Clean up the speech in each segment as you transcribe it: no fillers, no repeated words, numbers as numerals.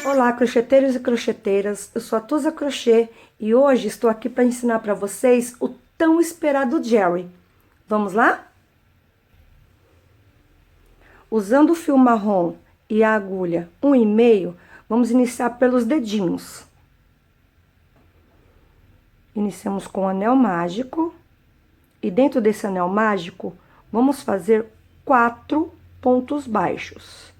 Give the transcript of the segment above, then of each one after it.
Olá, crocheteiros e crocheteiras, eu sou a Tusa Crochê e hoje estou aqui para ensinar para vocês o tão esperado Jerry. Vamos lá? Usando o fio marrom e a agulha 1,5, vamos iniciar pelos dedinhos. Iniciamos com o anel mágico e dentro desse anel mágico vamos fazer 4 pontos baixos.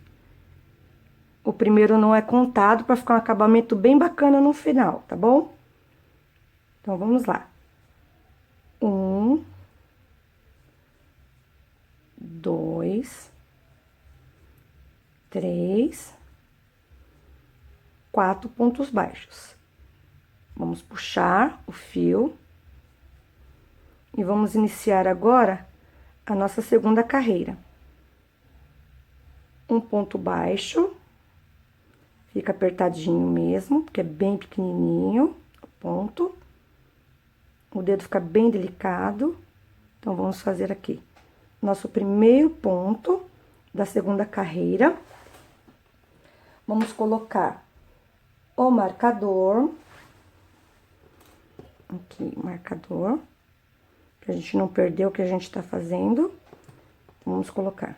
O primeiro não é contado para ficar um acabamento bem bacana no final, tá bom? Então, vamos lá. 1, 2, 3, 4 pontos baixos. Vamos puxar o fio e vamos iniciar agora a nossa segunda carreira. Um ponto baixo. Fica apertadinho mesmo, porque é bem pequenininho o ponto. O dedo fica bem delicado. Então, vamos fazer aqui nosso primeiro ponto da segunda carreira. Vamos colocar o marcador. Aqui, o marcador. Que a gente não perdeu o que a gente tá fazendo. Vamos colocar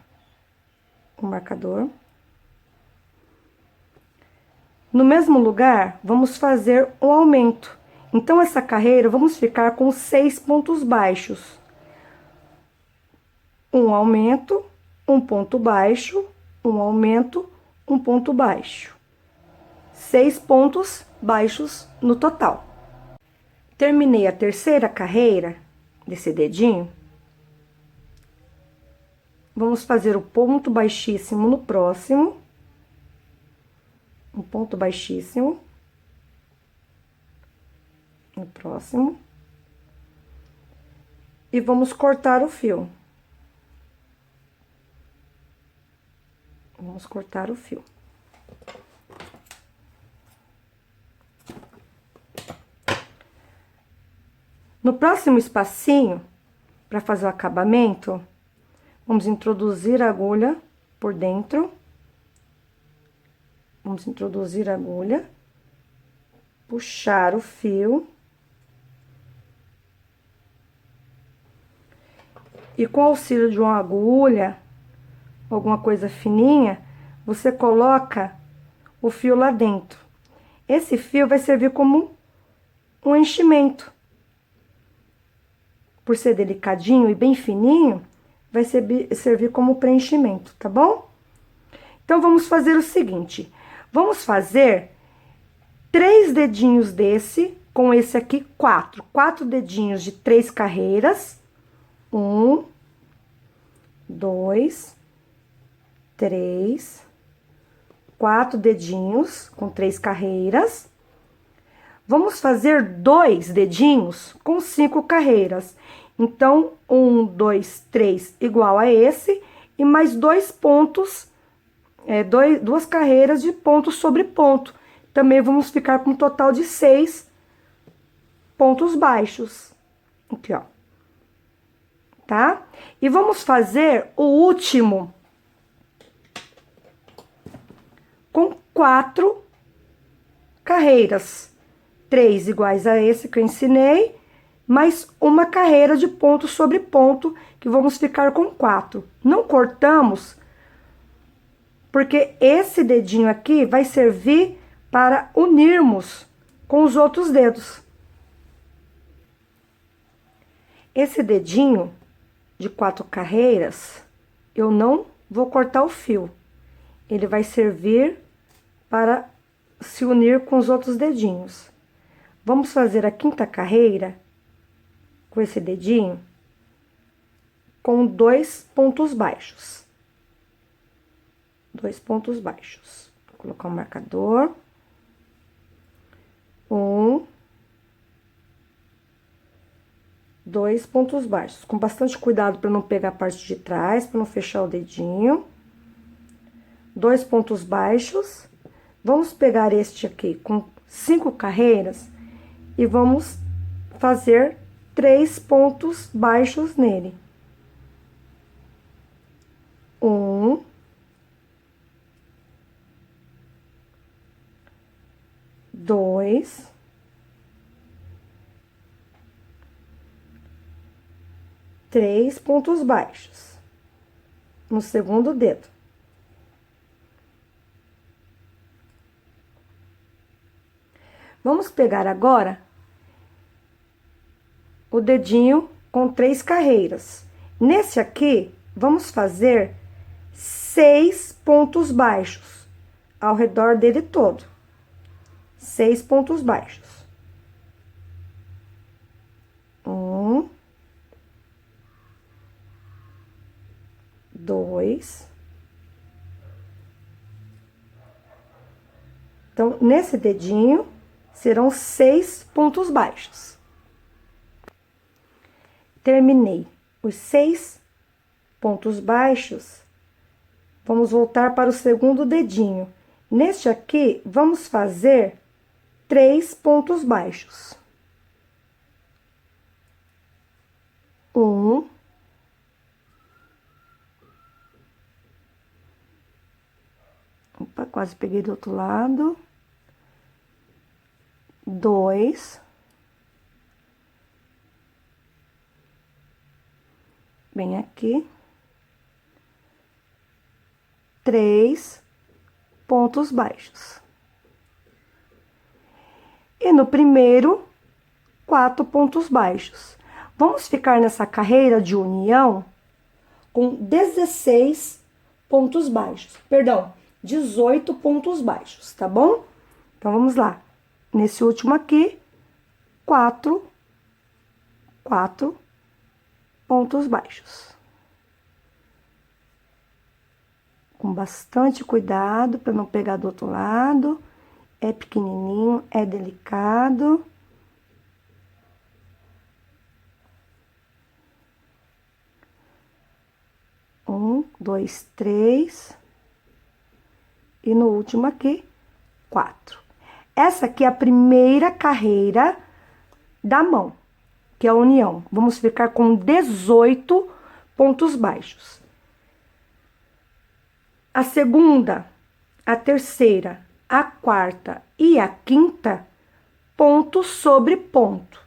o marcador. No mesmo lugar, vamos fazer um aumento. Então, essa carreira, vamos ficar com 6 pontos baixos. Um aumento, um ponto baixo, um aumento, um ponto baixo. 6 pontos baixos no total. Terminei a terceira carreira desse dedinho. Vamos fazer o ponto baixíssimo no próximo. Um ponto baixíssimo no próximo e vamos cortar o fio. Vamos cortar o fio. No próximo espacinho, para fazer o acabamento, vamos introduzir a agulha por dentro. Vamos introduzir a agulha, puxar o fio. E com o auxílio de uma agulha, alguma coisa fininha, você coloca o fio lá dentro. Esse fio vai servir como um enchimento. Por ser delicadinho e bem fininho, vai servir como preenchimento, tá bom? Então, vamos fazer o seguinte. Vamos fazer 3 dedinhos desse, com esse aqui 4. 4 dedinhos de 3 carreiras. 1, 2, 3, 4 dedinhos com 3 carreiras. Vamos fazer 2 dedinhos com 5 carreiras. Então, 1, 2, 3 igual a esse, e mais 2 pontos. 2 carreiras de ponto sobre ponto. Também vamos ficar com um total de 6 pontos baixos. Aqui, ó. Tá? E vamos fazer o último com 4 carreiras. 3 iguais a esse que eu ensinei, mais uma carreira de ponto sobre ponto, que vamos ficar com 4. Não cortamos, porque esse dedinho aqui vai servir para unirmos com os outros dedos. Esse dedinho de 4 carreiras, eu não vou cortar o fio. Ele vai servir para se unir com os outros dedinhos. Vamos fazer a 5ª carreira com esse dedinho com 2 pontos baixos. 2 pontos baixos. Vou colocar o marcador. 1, 2 pontos baixos. Com bastante cuidado para não pegar a parte de trás, para não fechar o dedinho. 2 pontos baixos. Vamos pegar este aqui com 5 carreiras e vamos fazer 3 pontos baixos nele. 1, 2, 3 pontos baixos no segundo dedo. Vamos pegar agora o dedinho com 3 carreiras. Nesse aqui, vamos fazer 6 pontos baixos ao redor dele todo. 6 pontos baixos. 1, 2. Então, nesse dedinho, serão 6 pontos baixos. Terminei os 6 pontos baixos, vamos voltar para o segundo dedinho. Neste aqui, vamos fazer 3 pontos baixos. 1, opa, quase peguei do outro lado. 2, bem aqui, 3 pontos baixos. E no primeiro, 4 pontos baixos. Vamos ficar nessa carreira de união com 16 pontos baixos. Perdão, 18 pontos baixos, tá bom? Então, vamos lá. Nesse último aqui, 4 pontos baixos. Com bastante cuidado para não pegar do outro lado. É pequenininho, é delicado. Um, 2, 3. E no último aqui, 4. Essa aqui é a primeira carreira da mão, que é a união. Vamos ficar com 18 pontos baixos. A segunda, a terceira, a quarta e a quinta, ponto sobre ponto.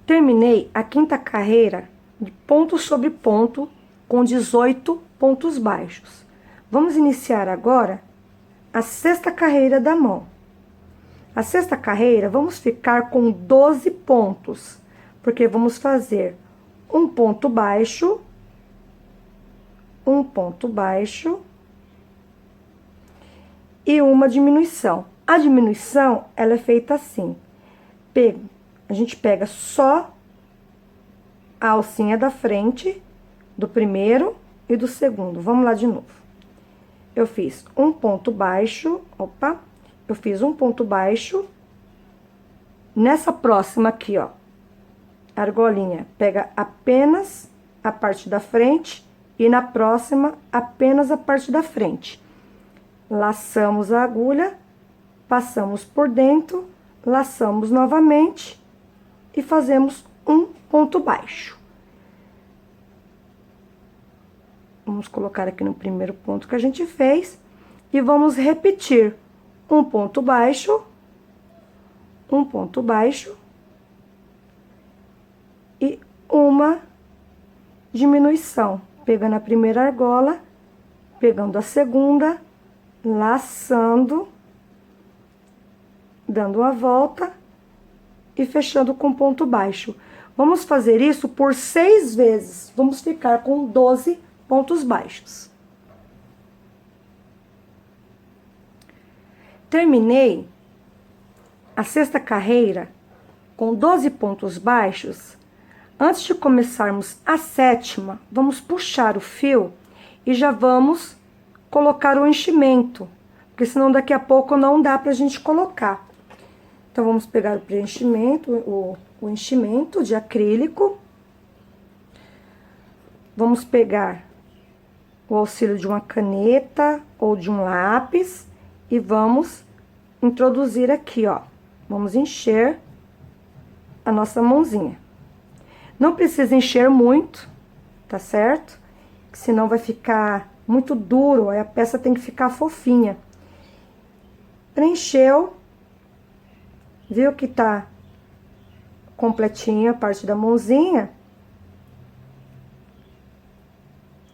Terminei a quinta carreira de ponto sobre ponto com 18 pontos baixos. Vamos iniciar agora a sexta carreira da mão. A sexta carreira, vamos ficar com 12 pontos, porque vamos fazer um ponto baixo, e uma diminuição. A diminuição, ela é feita assim. A gente pega só a alcinha da frente do primeiro e do segundo. Vamos lá de novo. Eu fiz um ponto baixo, eu fiz um ponto baixo. Nessa próxima aqui, ó, a argolinha pega apenas a parte da frente e na próxima apenas a parte da frente. Laçamos a agulha, passamos por dentro, laçamos novamente e fazemos um ponto baixo. Vamos colocar aqui no primeiro ponto que a gente fez e vamos repetir um ponto baixo e uma diminuição, pegando a primeira argola, pegando a segunda, laçando, dando uma volta e fechando com ponto baixo. Vamos fazer isso por 6 vezes, vamos ficar com 12 pontos baixos. Terminei a sexta carreira com 12 pontos baixos. Antes de começarmos a sétima, vamos puxar o fio e já vamos colocar o enchimento, porque senão daqui a pouco não dá pra gente colocar. Então, vamos pegar o preenchimento, o enchimento de acrílico. Vamos pegar o auxílio de uma caneta ou de um lápis e vamos introduzir aqui, ó. Vamos encher a nossa mãozinha. Não precisa encher muito, tá certo? Senão vai ficar muito duro, aí a peça tem que ficar fofinha. Preencheu. Viu que tá completinha a parte da mãozinha?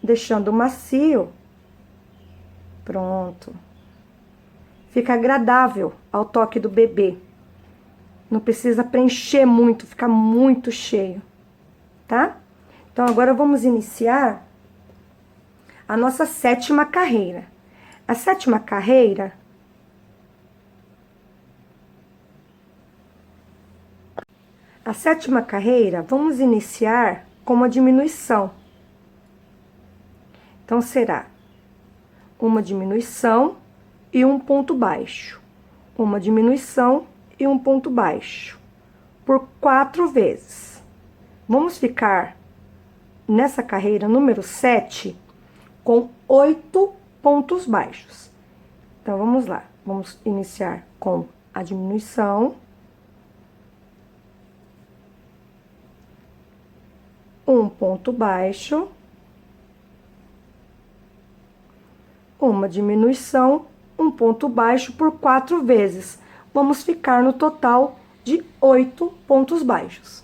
Deixando macio. Pronto. Fica agradável ao toque do bebê. Não precisa preencher muito, fica muito cheio, tá? Então, agora vamos iniciar a nossa 7ª carreira. A 7ª carreira... A 7ª carreira, vamos iniciar com uma diminuição. Então, será uma diminuição e um ponto baixo. Uma diminuição e um ponto baixo. Por 4 vezes. Vamos ficar nessa carreira número 7 com 8 pontos baixos. Então, vamos lá. Vamos iniciar com a diminuição. Um ponto baixo, uma diminuição, um ponto baixo por 4 vezes. Vamos ficar no total de 8 pontos baixos.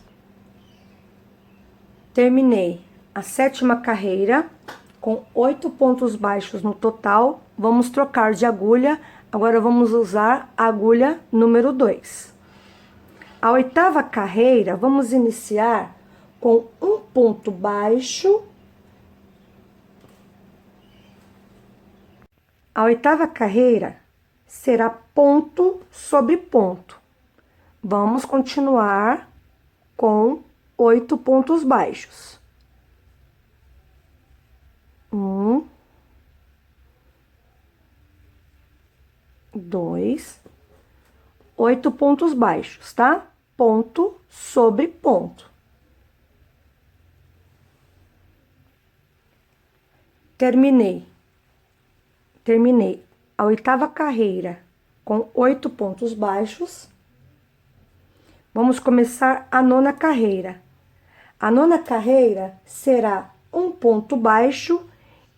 Terminei a 7ª carreira com 8 pontos baixos no total. Vamos trocar de agulha. Agora, vamos usar a agulha número 2. A 8ª carreira, vamos iniciar com um ponto baixo. A 8ª carreira será ponto sobre ponto. Vamos continuar com 8 pontos baixos. 1, 2, 8 pontos baixos, tá? Ponto sobre ponto. Terminei a 8ª carreira com 8 pontos baixos. Vamos começar a 9ª carreira. A 9ª carreira será um ponto baixo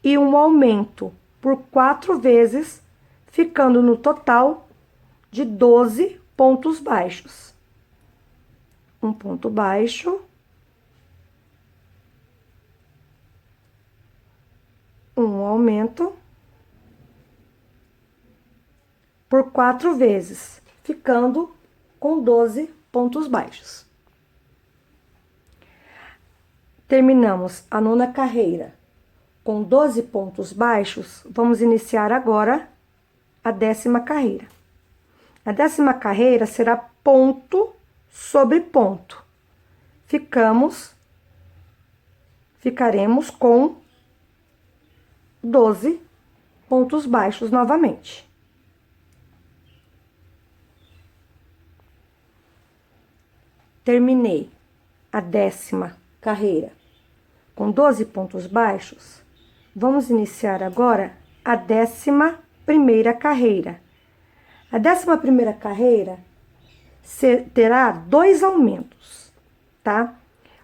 e um aumento por 4 vezes, ficando no total de 12 pontos baixos. Um ponto baixo. Um aumento por 4 vezes, ficando com 12 pontos baixos. Terminamos a 9ª carreira com 12 pontos baixos. Vamos iniciar agora a 10ª carreira. A 10ª carreira será ponto sobre ponto. Ficaremos com 12 pontos baixos novamente. Terminei a 10ª carreira com 12 pontos baixos. Vamos iniciar agora a 11ª carreira. A 11ª carreira terá 2 aumentos, tá?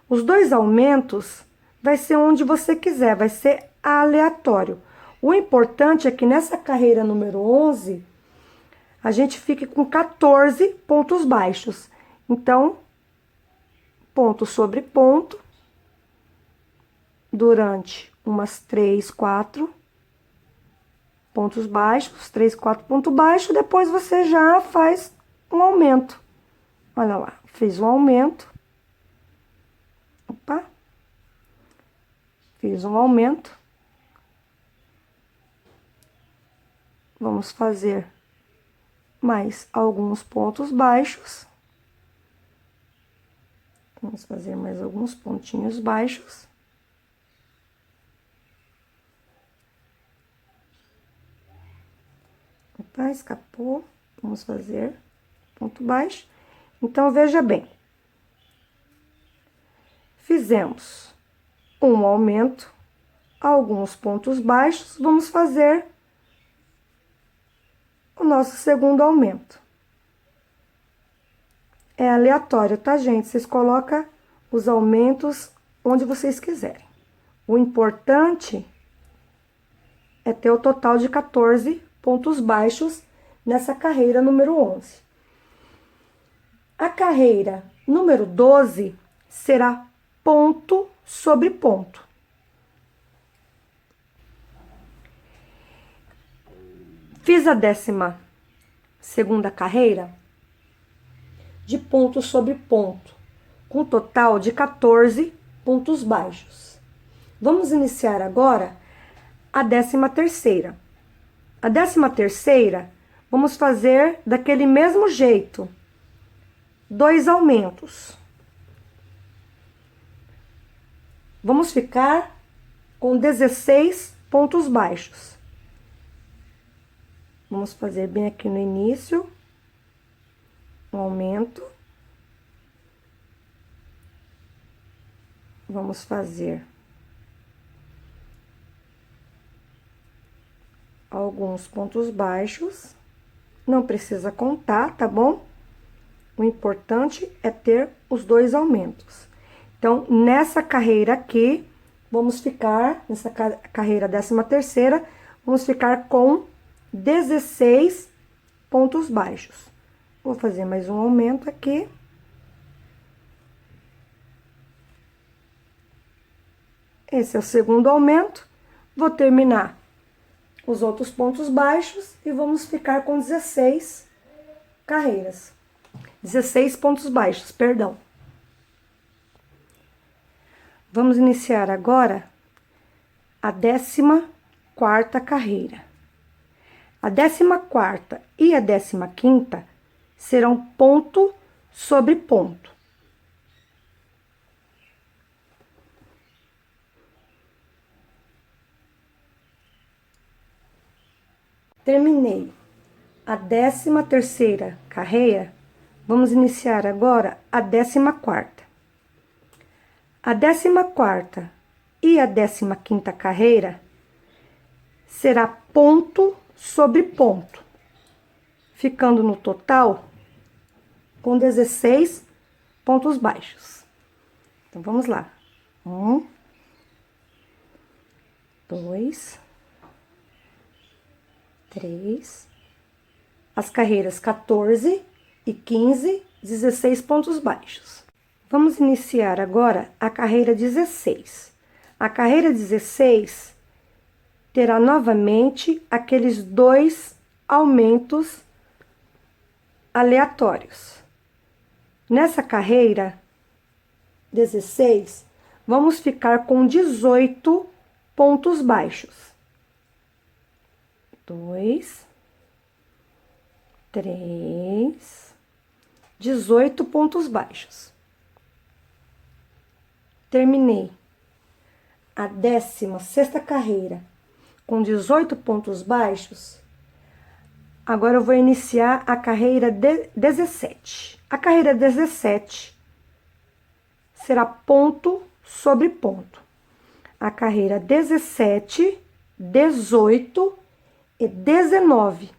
Os 2 aumentos vai ser onde você quiser, vai ser aleatório. O importante é que nessa carreira número 11, a gente fique com 14 pontos baixos. Então, ponto sobre ponto, durante umas 3, 4 pontos baixos, 3, 4 pontos baixos, depois você já faz um aumento. Olha lá, fiz um aumento. Opa! Fiz um aumento. Vamos fazer mais alguns pontos baixos. Vamos fazer mais alguns pontinhos baixos. Opa, escapou. Vamos fazer ponto baixo. Então, veja bem. Fizemos um aumento, alguns pontos baixos. Vamos fazer o nosso segundo aumento. É aleatório, tá, gente? Vocês colocam os aumentos onde vocês quiserem. O importante é ter o total de 14 pontos baixos nessa carreira número 11. A carreira número 12 será ponto sobre ponto. Fiz a 12ª carreira de ponto sobre ponto, com total de 14 pontos baixos. Vamos iniciar agora a 13ª. A 13ª, vamos fazer daquele mesmo jeito, 2 aumentos. Vamos ficar com 16 pontos baixos. Vamos fazer bem aqui no início, um aumento. Vamos fazer alguns pontos baixos. Não precisa contar, tá bom? O importante é ter os 2 aumentos. Então, nessa carreira aqui, vamos ficar, nessa carreira 13ª, vamos ficar com 16 pontos baixos. Vou fazer mais um aumento aqui. Esse é o segundo aumento. Vou terminar os outros pontos baixos e vamos ficar com 16 carreiras. 16 pontos baixos, perdão. Vamos iniciar agora a 14ª carreira. A 14ª e a 15ª serão ponto sobre ponto. Terminei a 13ª carreira, vamos iniciar agora a 14ª. A 14ª e a 15ª carreira será ponto sobre ponto, ficando no total com 16 pontos baixos. Então, vamos lá. 1, 2, 3, as carreiras 14 e 15, 16 pontos baixos. Vamos iniciar agora a carreira 16. A carreira 16 terá novamente aqueles 2 aumentos aleatórios. Nessa carreira 16, vamos ficar com 18 pontos baixos. 2, 3, 18 pontos baixos. Terminei a 16ª carreira com 18 pontos baixos. Agora eu vou iniciar a carreira 17. A carreira 17 será ponto sobre ponto. A carreira 17, 18 e 19,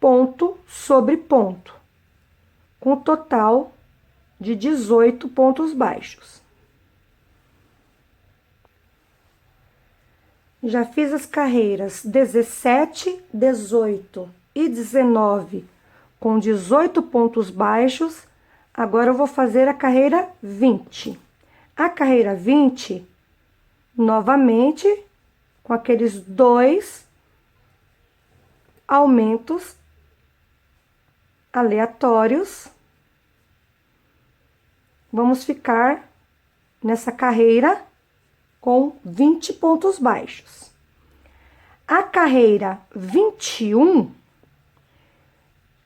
ponto sobre ponto, com total de 18 pontos baixos. Já fiz as carreiras 17, 18 e 19 com 18 pontos baixos. Agora eu vou fazer a carreira 20. A carreira 20, novamente, com aqueles 2 aumentos aleatórios. Vamos ficar nessa carreira com 20 pontos baixos. A carreira 21,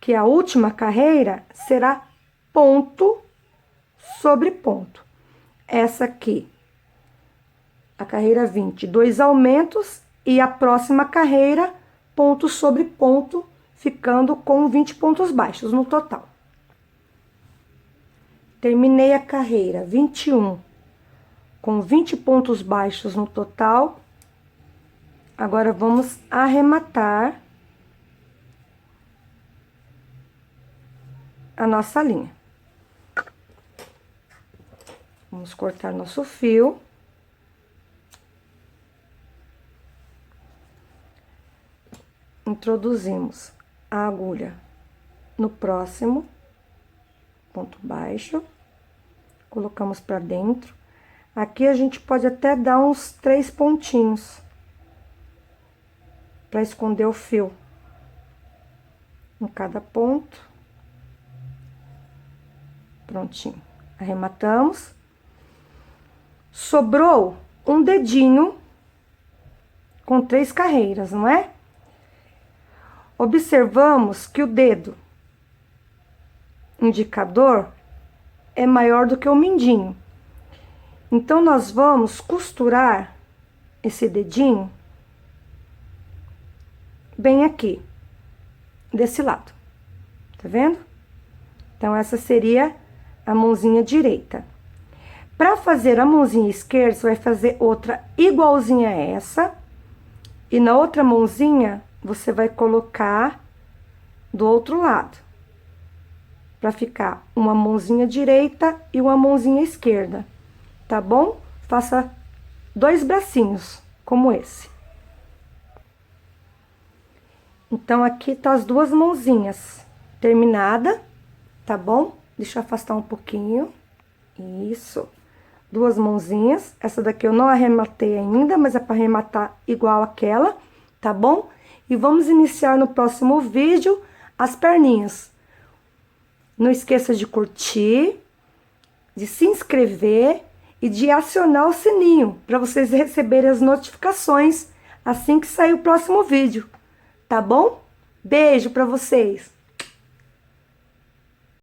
que é a última carreira, será ponto sobre ponto. Essa aqui, a carreira 20, 2 aumentos, e a próxima carreira, ponto sobre ponto, ficando com 20 pontos baixos no total. Terminei a carreira 21 com 20 pontos baixos no total. Agora, vamos arrematar a nossa linha. Vamos cortar nosso fio. Introduzimos a agulha no próximo ponto baixo, colocamos pra dentro. Aqui a gente pode até dar uns 3 pontinhos pra esconder o fio em cada ponto. Prontinho. Arrematamos. Sobrou um dedinho com 3 carreiras, não é? Observamos que o dedo indicador é maior do que o mindinho. Então, nós vamos costurar esse dedinho bem aqui, desse lado. Tá vendo? Então, essa seria a mãozinha direita. Para fazer a mãozinha esquerda, você vai fazer outra igualzinha a essa. E na outra mãozinha, você vai colocar do outro lado. Para ficar uma mãozinha direita e uma mãozinha esquerda. Tá bom? Faça 2 bracinhos, como esse. Então, aqui tá as 2 mãozinhas terminada, tá bom? Deixa eu afastar um pouquinho. Isso. 2 mãozinhas. Essa daqui eu não arrematei ainda, mas é para arrematar igual aquela, tá bom? E vamos iniciar no próximo vídeo as perninhas. Não esqueça de curtir, de se inscrever e de acionar o sininho para vocês receberem as notificações assim que sair o próximo vídeo, tá bom? Beijo para vocês!